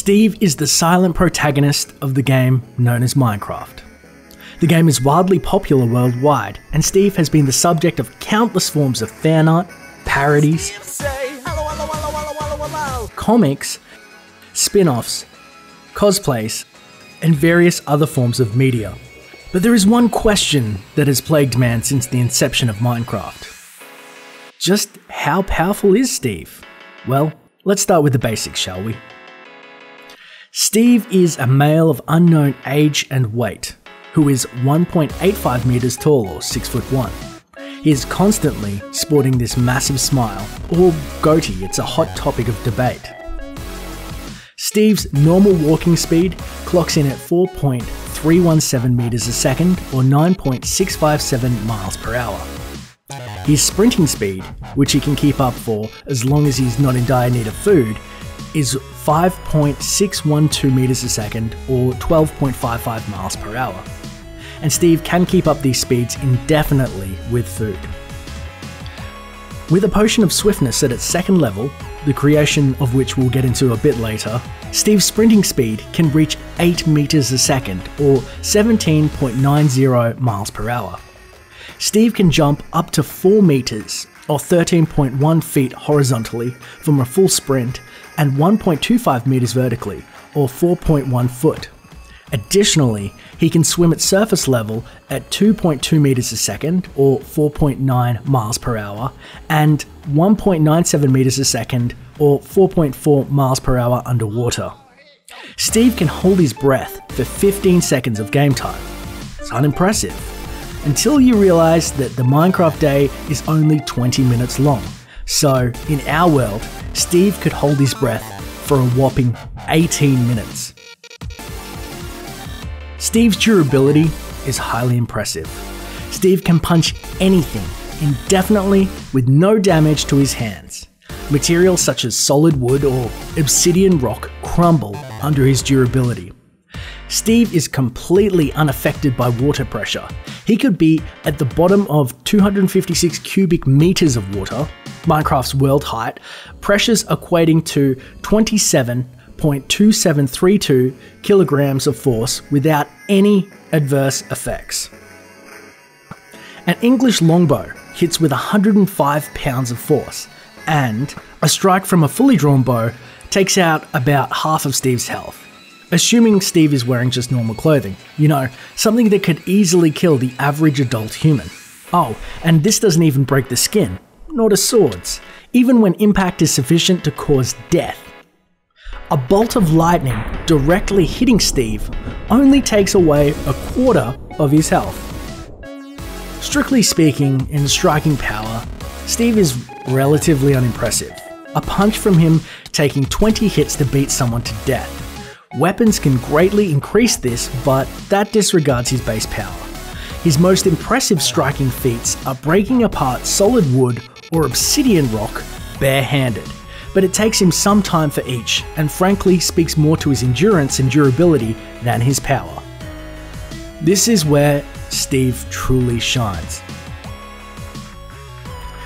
Steve is the silent protagonist of the game known as Minecraft. The game is wildly popular worldwide, and Steve has been the subject of countless forms of fan art, parodies, comics, spin-offs, cosplays, and various other forms of media. But there is one question that has plagued man since the inception of Minecraft. Just how powerful is Steve? Well, let's start with the basics, shall we? Steve is a male of unknown age and weight, who is 1.85 meters tall or 6'1". He is constantly sporting this massive smile, or goatee, it's a hot topic of debate. Steve's normal walking speed clocks in at 4.317 meters a second or 9.657 miles per hour. His sprinting speed, which he can keep up for as long as he's not in dire need of food, is 5.612 meters a second or 12.55 miles per hour. And Steve can keep up these speeds indefinitely with food. With a potion of swiftness at its second level, the creation of which we'll get into a bit later, Steve's sprinting speed can reach 8 meters a second or 17.90 miles per hour. Steve can jump up to 4 meters or 13.1 feet horizontally from a full sprint and 1.25 meters vertically or 4.1 foot. Additionally, he can swim at surface level at 2.2 meters a second or 4.9 miles per hour and 1.97 meters a second or 4.4 miles per hour underwater. Steve can hold his breath for 15 seconds of game time. It's unimpressive. Until you realize that the Minecraft day is only 20 minutes long. So, in our world, Steve could hold his breath for a whopping 18 minutes. Steve's durability is highly impressive. Steve can punch anything indefinitely with no damage to his hands. Materials such as solid wood or obsidian rock crumble under his durability. Steve is completely unaffected by water pressure. He could be at the bottom of 256 cubic meters of water, Minecraft's world height, pressures equating to 27.2732 kilograms of force without any adverse effects. An English longbow hits with 105 pounds of force, and a strike from a fully drawn bow takes out about half of Steve's health. Assuming Steve is wearing just normal clothing. You know, something that could easily kill the average adult human. Oh, and this doesn't even break the skin, nor do swords, even when impact is sufficient to cause death. A bolt of lightning directly hitting Steve only takes away a quarter of his health. Strictly speaking, in striking power, Steve is relatively unimpressive. A punch from him taking 20 hits to beat someone to death. Weapons can greatly increase this, but that disregards his base power. His most impressive striking feats are breaking apart solid wood or obsidian rock barehanded, but it takes him some time for each, and frankly speaks more to his endurance and durability than his power. This is where Steve truly shines.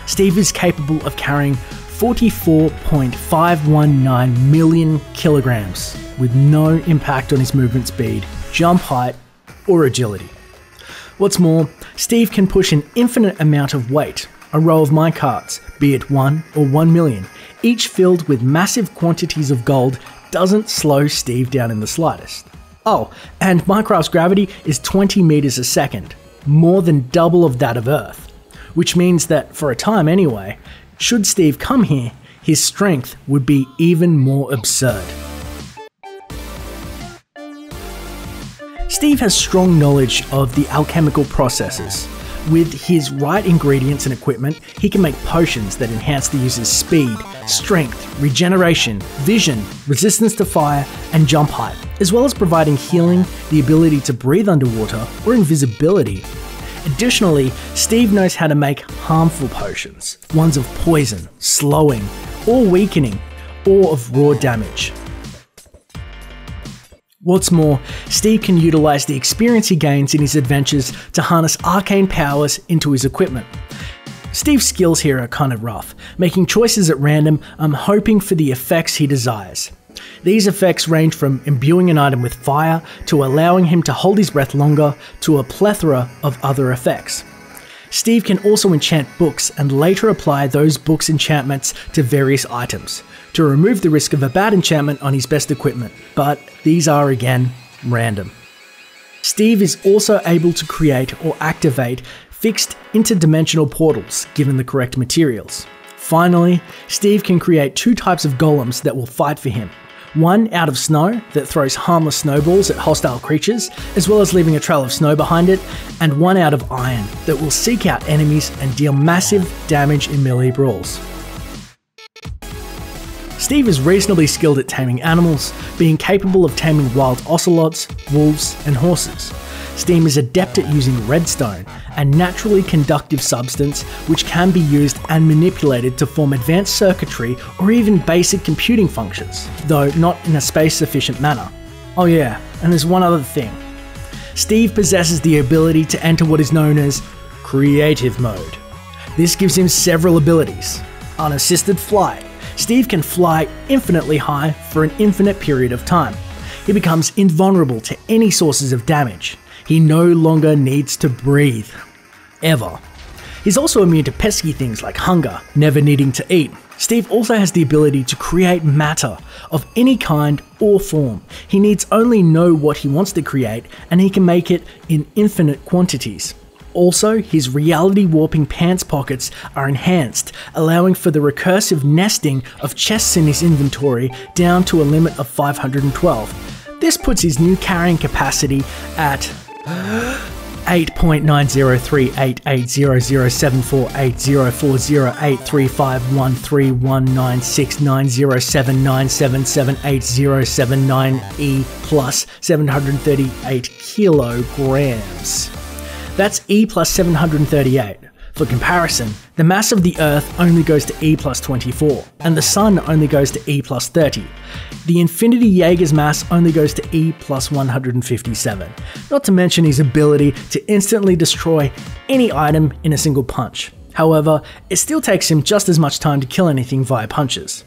Steve is capable of carrying 44.519 million kilograms with no impact on his movement speed, jump height, or agility. What's more, Steve can push an infinite amount of weight, a row of minecarts, be it 1 or 1 million, each filled with massive quantities of gold, doesn't slow Steve down in the slightest. Oh, and Minecraft's gravity is 20 meters a second, more than double of that of Earth, which means that, for a time anyway, should Steve come here, his strength would be even more absurd. Steve has strong knowledge of the alchemical processes. With his right ingredients and equipment, he can make potions that enhance the user's speed, strength, regeneration, vision, resistance to fire, and jump height, as well as providing healing, the ability to breathe underwater, or invisibility. Additionally, Steve knows how to make harmful potions, ones of poison, slowing, or weakening, or of raw damage. What's more, Steve can utilize the experience he gains in his adventures to harness arcane powers into his equipment. Steve's skills here are kind of rough, making choices at random, hoping for the effects he desires. These effects range from imbuing an item with fire, to allowing him to hold his breath longer, to a plethora of other effects. Steve can also enchant books and later apply those books' enchantments to various items, to remove the risk of a bad enchantment on his best equipment, but these are again random. Steve is also able to create or activate fixed interdimensional portals given the correct materials. Finally, Steve can create 2 types of golems that will fight for him. One out of snow that throws harmless snowballs at hostile creatures, as well as leaving a trail of snow behind it, and one out of iron that will seek out enemies and deal massive damage in melee brawls. Steve is reasonably skilled at taming animals, being capable of taming wild ocelots, wolves, and horses. Steve is adept at using redstone, a naturally conductive substance which can be used and manipulated to form advanced circuitry or even basic computing functions, though not in a space-sufficient manner. Oh yeah, and there's one other thing. Steve possesses the ability to enter what is known as creative mode. This gives him several abilities. Unassisted flight. Steve can fly infinitely high for an infinite period of time. He becomes invulnerable to any sources of damage. He no longer needs to breathe. Ever. He's also immune to pesky things like hunger, never needing to eat. Steve also has the ability to create matter of any kind or form. He needs only know what he wants to create, and he can make it in infinite quantities. Also, his reality warping pants pockets are enhanced, allowing for the recursive nesting of chests in his inventory down to a limit of 512. This puts his new carrying capacity at 8.90388007480403835131907977807 plus 738 kilograms. That's E plus 738. For comparison, the mass of the Earth only goes to E plus 24, and the Sun only goes to E plus 30. The Infinity Jaeger's mass only goes to E plus 157, not to mention his ability to instantly destroy any item in a single punch. However, it still takes him just as much time to kill anything via punches.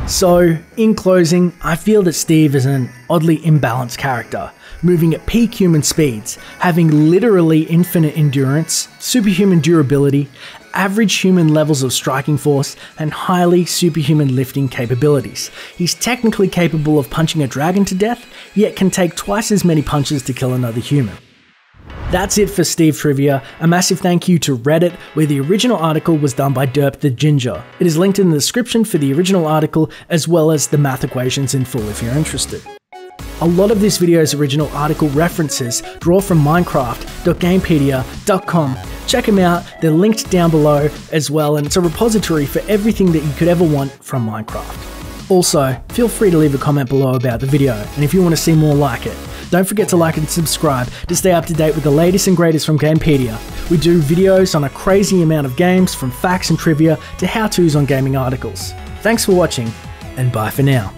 So, in closing, I feel that Steve is an oddly imbalanced character, moving at peak human speeds, having literally infinite endurance, superhuman durability, average human levels of striking force, and highly superhuman lifting capabilities. He's technically capable of punching a dragon to death, yet can take twice as many punches to kill another human. That's it for Steve Trivia. A massive thank you to Reddit, where the original article was done by Derp the Ginger. It is linked in the description for the original article, as well as the math equations in full if you're interested. A lot of this video's original article references draw from Minecraft.gamepedia.com. Check them out, they're linked down below as well, and it's a repository for everything that you could ever want from Minecraft. Also, feel free to leave a comment below about the video, and if you want to see more like it. Don't forget to like and subscribe to stay up to date with the latest and greatest from Gamepedia. We do videos on a crazy amount of games, from facts and trivia to how-tos on gaming articles. Thanks for watching, and bye for now.